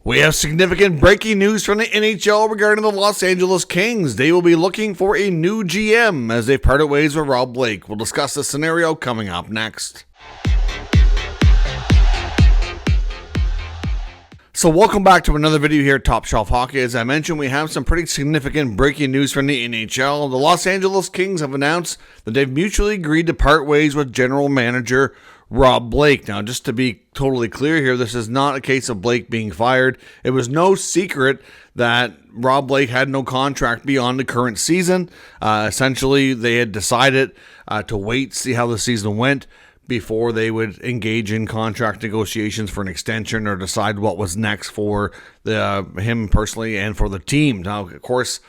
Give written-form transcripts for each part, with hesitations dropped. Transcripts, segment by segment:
We have significant breaking news from the NHL regarding the Los Angeles Kings. They will be looking for a new GM as they've parted ways with Rob Blake. We'll discuss the scenario coming up next. So welcome back to another video here at Top Shelf Hockey. As I mentioned, we have some pretty significant breaking news from the NHL. The Los Angeles Kings have announced that they've mutually agreed to part ways with general manager Rob Blake. Now, just to be totally clear here, this is not a case of Blake being fired. It was no secret that Rob Blake had no contract beyond the current season. Essentially, they had decided to wait, see how the season went before they would engage in contract negotiations for an extension or decide what was next for him personally and for the team. Now, of course,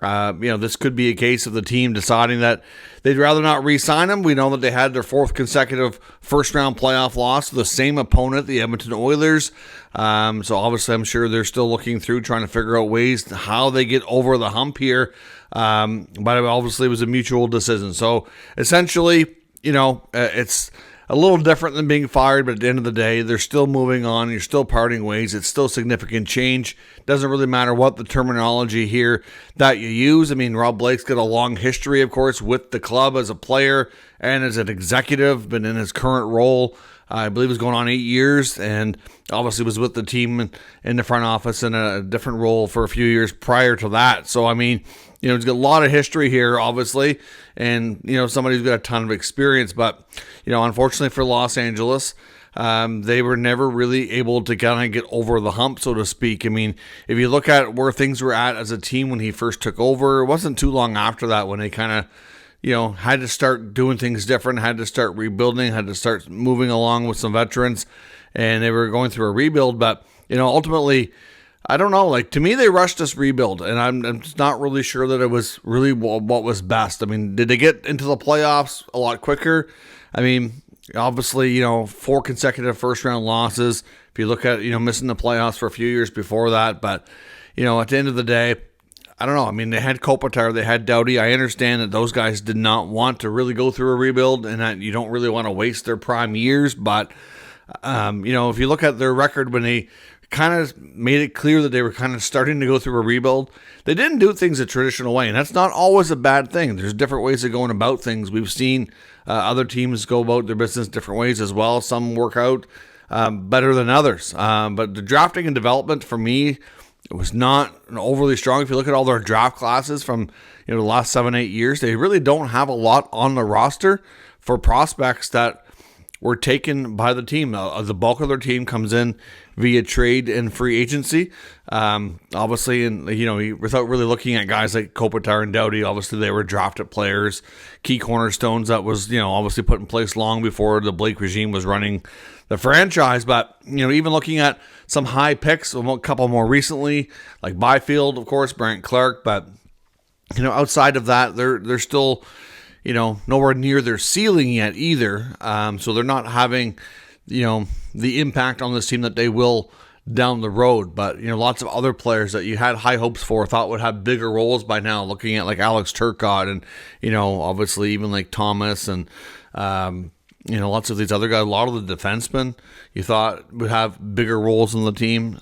this could be a case of the team deciding that they'd rather not re-sign him. We know that they had their fourth consecutive first-round playoff loss to the same opponent, the Edmonton Oilers. So obviously, I'm sure they're still looking through, trying to figure out ways how they get over the hump here. But obviously, it was a mutual decision. So essentially, it's a little different than being fired, but at the end of the day, they're still moving on. You're still parting ways. It's still significant change. Doesn't really matter what the terminology here that you use. I mean, Rob Blake's got a long history, of course, with the club as a player and as an executive, but in his current role, I believe it was going on 8 years, and obviously was with the team in the front office in a different role for a few years prior to that. So, I mean, he's got a lot of history here, obviously, and, somebody who's got a ton of experience. But, unfortunately for Los Angeles, they were never really able to kind of get over the hump, so to speak. I mean, if you look at where things were at as a team when he first took over, it wasn't too long after that when they kind of, had to start doing things different, had to start rebuilding, had to start moving along with some veterans, and they were going through a rebuild. But, ultimately, I don't know, to me, they rushed this rebuild, and I'm just not really sure that it was really what was best. I mean, did they get into the playoffs a lot quicker? I mean, obviously, 4 consecutive first-round losses. If you look at, missing the playoffs for a few years before that. But, at the end of the day, I don't know. I mean, they had Kopitar, they had Doughty. I understand that those guys did not want to really go through a rebuild and that you don't really want to waste their prime years. But, if you look at their record when they kind of made it clear that they were kind of starting to go through a rebuild, they didn't do things a traditional way. And that's not always a bad thing. There's different ways of going about things. We've seen other teams go about their business different ways as well. Some work out better than others. But the drafting and development for me, it was not overly strong. If you look at all their draft classes from the last 7-8 years, they really don't have a lot on the roster for prospects that were taken by the team. The bulk of their team comes in via trade and free agency. Obviously, and without really looking at guys like Kopitar and Doughty, obviously they were drafted players, key cornerstones that was obviously put in place long before the Blake regime was running the franchise. But even looking at some high picks, a couple more recently, like Byfield, of course, Brant Clark. But outside of that, they're still nowhere near their ceiling yet either. So they're not having the impact on this team that they will down the road. But lots of other players that you had high hopes for, thought would have bigger roles by now, looking at like Alex Turcotte and obviously even like Thomas and lots of these other guys. A lot of the defensemen you thought would have bigger roles in the team.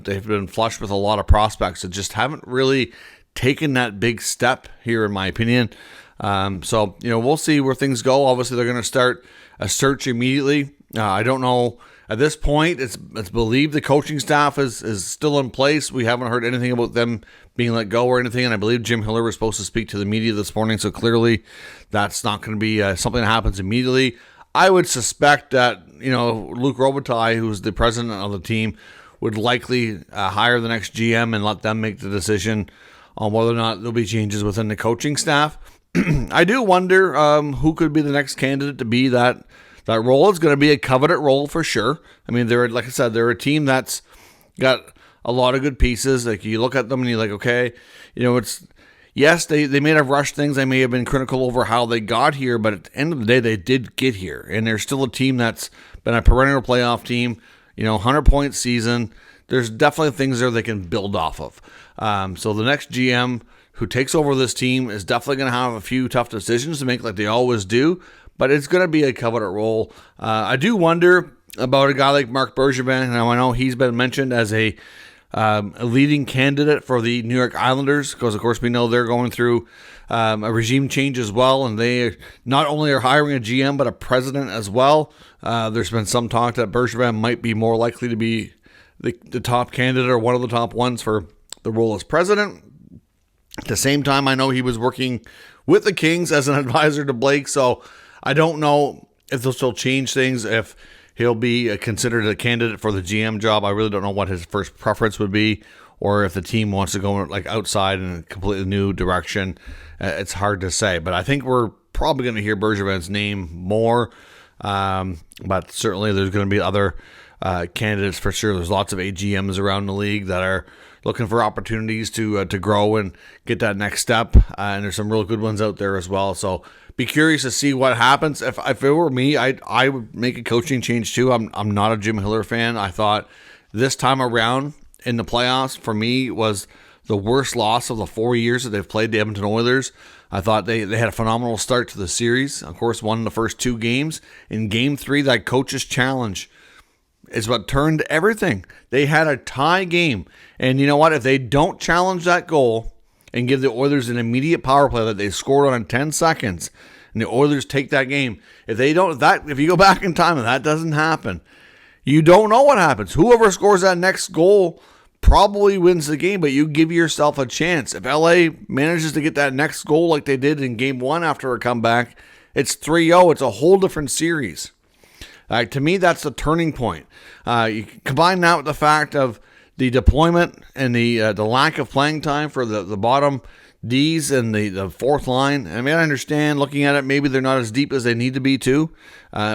They've been flushed with a lot of prospects that just haven't really taken that big step here, in my opinion. So we'll see where things go. Obviously, they're going to start a search immediately. I don't know. At this point, it's believed the coaching staff is still in place. We haven't heard anything about them being let go or anything, and I believe Jim Hiller was supposed to speak to the media this morning, so clearly that's not going to be something that happens immediately. I would suspect that, Luc Robitaille, who's the president of the team, would likely hire the next GM and let them make the decision on whether or not there'll be changes within the coaching staff. I do wonder who could be the next candidate to be that role. Is going to be a coveted role for sure. I mean, like I said, they're a team that's got a lot of good pieces. Like, you look at them and you're like, okay, yes, they may have rushed things. They may have been critical over how they got here, but at the end of the day, they did get here. And they're still a team that's been a perennial playoff team, 100-point season. There's definitely things there they can build off of. So the next GM who takes over this team is definitely going to have a few tough decisions to make, like they always do, but it's going to be a coveted role. I do wonder about a guy like Marc Bergevin. Now, I know he's been mentioned as a a leading candidate for the New York Islanders, because of course we know they're going through a regime change as well, and they not only are hiring a GM but a president as well. There's been some talk that Bergevin might be more likely to be the top candidate or one of the top ones for the role as president. At the same time, I know he was working with the Kings as an advisor to Blake, so I don't know if this will change things, if he'll be considered a candidate for the GM job. I really don't know what his first preference would be, or if the team wants to go like outside in a completely new direction. It's hard to say, but I think we're probably going to hear Bergevin's name more. But certainly there's going to be other candidates for sure. There's lots of AGMs around the league that are looking for opportunities to grow and get that next step. And there's some real good ones out there as well. So be curious to see what happens. If it were me, I would make a coaching change too. I'm not a Jim Hiller fan. I thought this time around in the playoffs for me was the worst loss of the 4 years that they've played the Edmonton Oilers. I thought they had a phenomenal start to the series. Of course, won the first 2 games. In Game 3, that coach's challenge is what turned everything. They had a tie game. And you know what? If they don't challenge that goal and give the Oilers an immediate power play that they scored on in 10 seconds, and the Oilers take that game, if you go back in time and that doesn't happen, you don't know what happens. Whoever scores that next goal probably wins the game, but you give yourself a chance. If LA manages to get that next goal like they did in Game 1 after a comeback, it's 3-0. It's a whole different series. To me, that's the turning point. You combine that with the fact of the deployment and the lack of playing time for the bottom D's and the fourth line. I mean, I understand looking at it, maybe they're not as deep as they need to be too,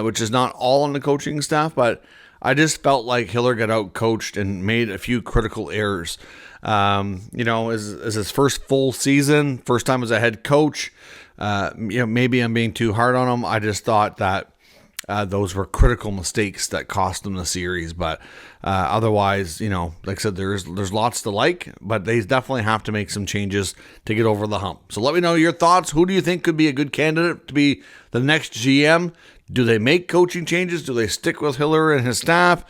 which is not all on the coaching staff, but I just felt like Hiller got out-coached and made a few critical errors. Is his first full season, first time as a head coach. Maybe I'm being too hard on him. I just thought that those were critical mistakes that cost them the series. But otherwise, like I said, there's lots to like, but they definitely have to make some changes to get over the hump. So let me know your thoughts. Who do you think could be a good candidate to be the next GM? Do they make coaching changes? Do they stick with Hiller and his staff?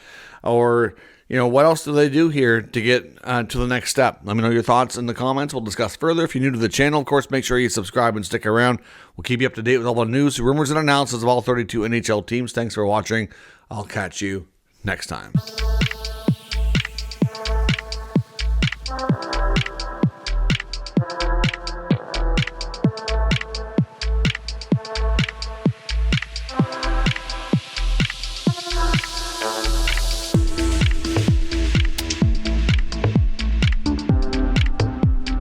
Or, what else do they do here to get to the next step? Let me know your thoughts in the comments. We'll discuss further. If you're new to the channel, of course, make sure you subscribe and stick around. We'll keep you up to date with all the news, rumors, and analysis of all 32 NHL teams. Thanks for watching. I'll catch you next time.